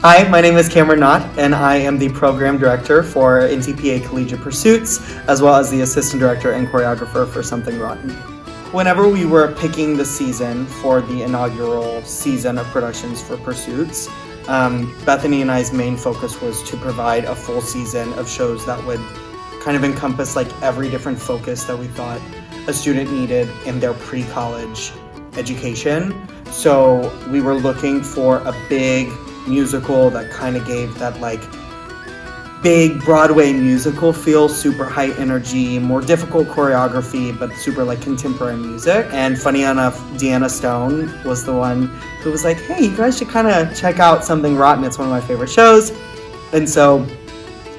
Hi, my name is Kameron Knott, and I am the Program Director for NTPA Collegiate Pursuits, as well as the Assistant Director and Choreographer for Something Rotten. Whenever we were picking the season for the inaugural season of productions for Pursuits, Bethany and I's main focus was to provide a full season of shows that would kind of encompass like every different focus that we thought a student needed in their pre-college education. So we were looking for a big musical that kind of gave that like big Broadway musical feel, super high energy, more difficult choreography, but super like contemporary music. And funny enough, Deanna Stone was the one who was like, hey, you guys should kind of check out Something Rotten. It's one of my favorite shows. And so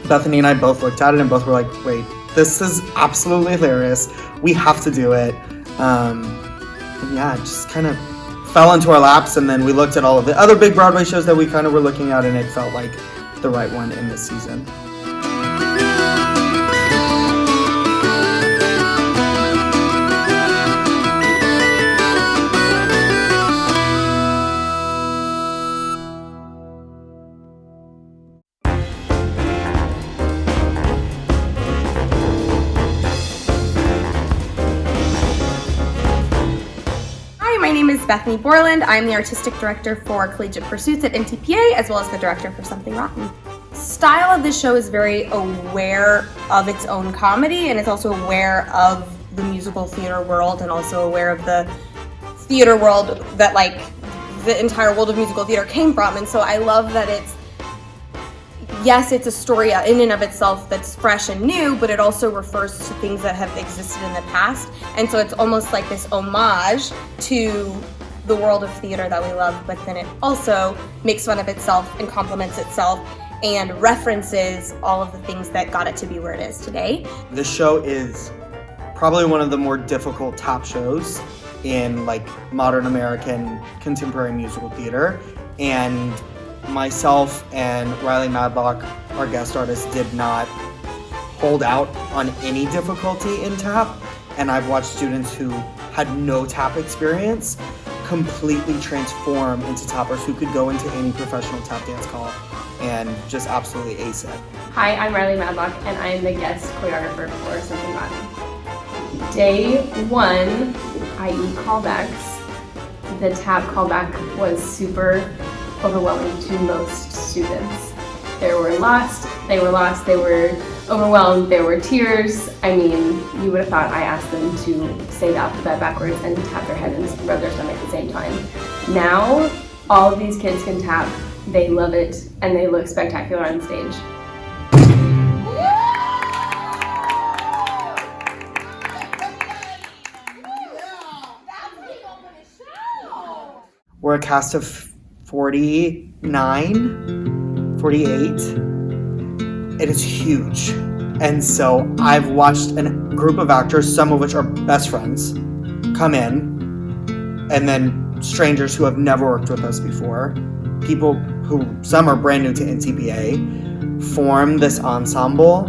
Bethany and I both looked at it and both were like, wait, this is absolutely hilarious. We have to do it. And yeah, it just kind of fell into our laps, and then we looked at all of the other big Broadway shows that we kind of were looking at, and it felt like the right one in this season. My name is Bethany Bourland. I'm the Artistic Director for Collegiate Pursuits at NTPA, as well as the Director for Something Rotten. Style of this show is very aware of its own comedy, and it's also aware of the musical theater world, and also aware of the theater world that like the entire world of musical theater came from. And so I love that it's a story in and of itself that's fresh and new, but it also refers to things that have existed in the past. And so it's almost like this homage to the world of theater that we love, but then it also makes fun of itself and compliments itself and references all of the things that got it to be where it is today. This show is probably one of the more difficult top shows in like modern American contemporary musical theater, and myself and Riley Madlock, our guest artist, did not hold out on any difficulty in tap, and I've watched students who had no tap experience completely transform into tappers who could go into any professional tap dance call and just absolutely ace it. Hi, I'm Riley Madlock, and I am the guest choreographer for Something Rotten. Day one, i.e. callbacks, the tap callback was super overwhelming to most students. They were lost, they were overwhelmed, there were tears. I mean, you would have thought I asked them to say the alphabet backwards and tap their head and rub their stomach at the same time. Now, all of these kids can tap, they love it, and they look spectacular on stage. We're a cast of 49, 48. It is huge. And so I've watched a group of actors, some of which are best friends, come in, and then strangers who have never worked with us before, people who, some are brand new to NTPA, form this ensemble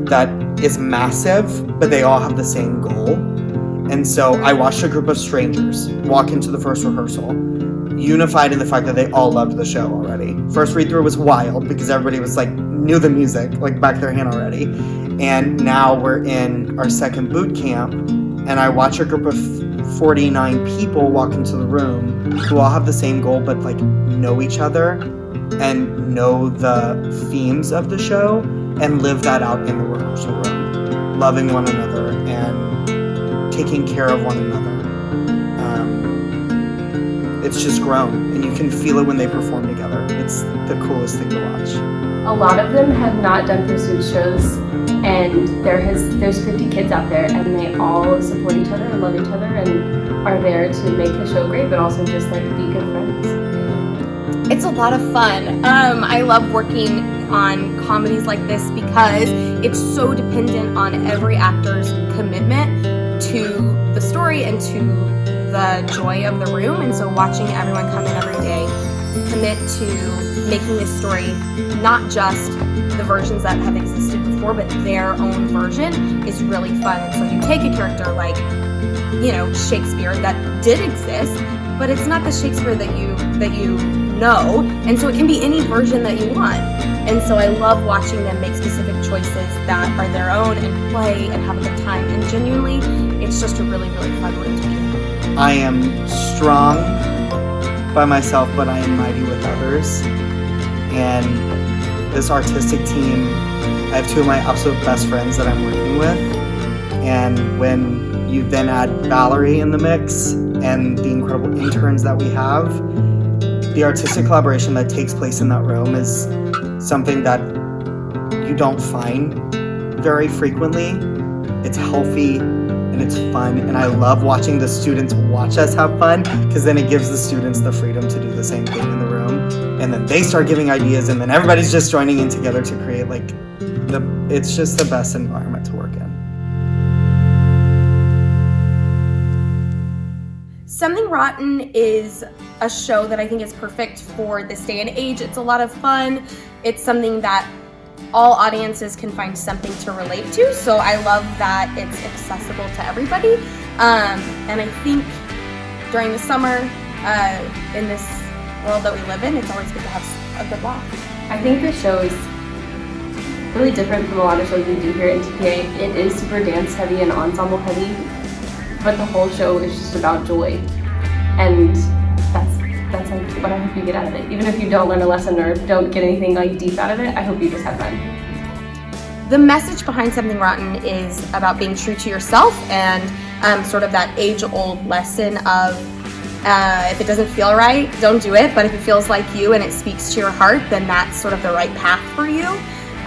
that is massive, but they all have the same goal. And so I watched a group of strangers walk into the first rehearsal, unified in the fact that they all loved the show already. First read-through was wild because everybody was like, knew the music, like back their hand already. And now we're in our second boot camp, and I watch a group of 49 people walk into the room who all have the same goal, but like know each other and know the themes of the show and live that out in the rehearsal room, loving one another and taking care of one another. It's just grown, and you can feel it when they perform together. It's the coolest thing to watch. A lot of them have not done pursuit shows, and there's 50 kids out there, and they all support each other and love each other and are there to make the show great, but also just like be good friends. It's a lot of fun. I love working on comedies like this because it's so dependent on every actor's commitment to the story and to the joy of the room. And so watching everyone come in every day, commit to making this story not just the versions that have existed before, but their own version is really fun. And so you take a character like, Shakespeare that did exist, but it's not the Shakespeare that you know, and so it can be any version that you want. And so I love watching them make specific choices that are their own and play and have a good time. And genuinely, it's just a really, really fun room to be in. I am strong by myself, but I am mighty with others. And this artistic team, I have two of my absolute best friends that I'm working with. And when you then add Valerie in the mix and the incredible interns that we have, the artistic collaboration that takes place in that room is something that you don't find very frequently. It's healthy and it's fun, and I love watching the students watch us have fun, because then it gives the students the freedom to do the same thing in the room, and then they start giving ideas, and then everybody's just joining in together to create it's just the best environment to work in. Something Rotten is a show that I think is perfect for this day and age. It's a lot of fun. It's something that all audiences can find something to relate to. So I love that it's accessible to everybody. And I think during the summer, in this world that we live in, it's always good to have a good laugh. I think this show is really different from a lot of shows we do here at NTPA. It is super dance heavy and ensemble heavy, but the whole show is just about joy. And that's like what I hope you get out of it. Even if you don't learn a lesson or don't get anything like deep out of it, I hope you just have fun. The message behind Something Rotten is about being true to yourself, and sort of that age-old lesson of if it doesn't feel right, don't do it, but if it feels like you and it speaks to your heart, then that's sort of the right path for you.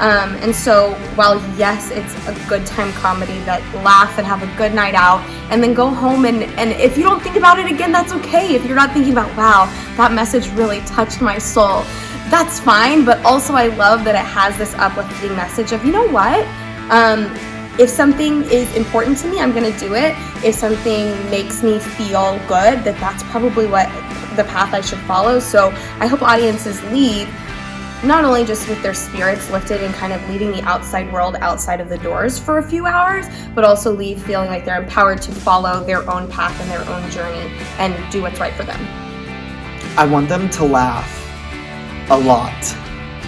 And so while yes, it's a good time comedy that laugh and have a good night out and then go home and if you don't think about it again, that's okay. If you're not thinking about, wow, that message really touched my soul, that's fine. But also I love that it has this uplifting message of, you know what? If something is important to me, I'm gonna do it. If something makes me feel good, that's probably what the path I should follow. So I hope audiences leave not only just with their spirits lifted and kind of leaving the outside world outside of the doors for a few hours, but also leave feeling like they're empowered to follow their own path and their own journey and do what's right for them. I want them to laugh a lot.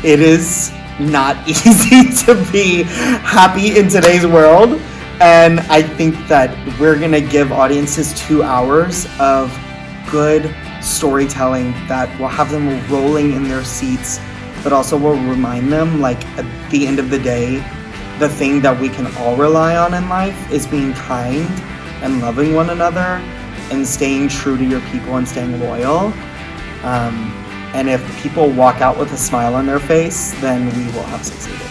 It is not easy to be happy in today's world, and I think that we're gonna give audiences 2 hours of good storytelling that will have them rolling in their seats, but also will remind them, like, at the end of the day, the thing that we can all rely on in life is being kind and loving one another and staying true to your people and staying loyal. And if people walk out with a smile on their face, then we will have succeeded.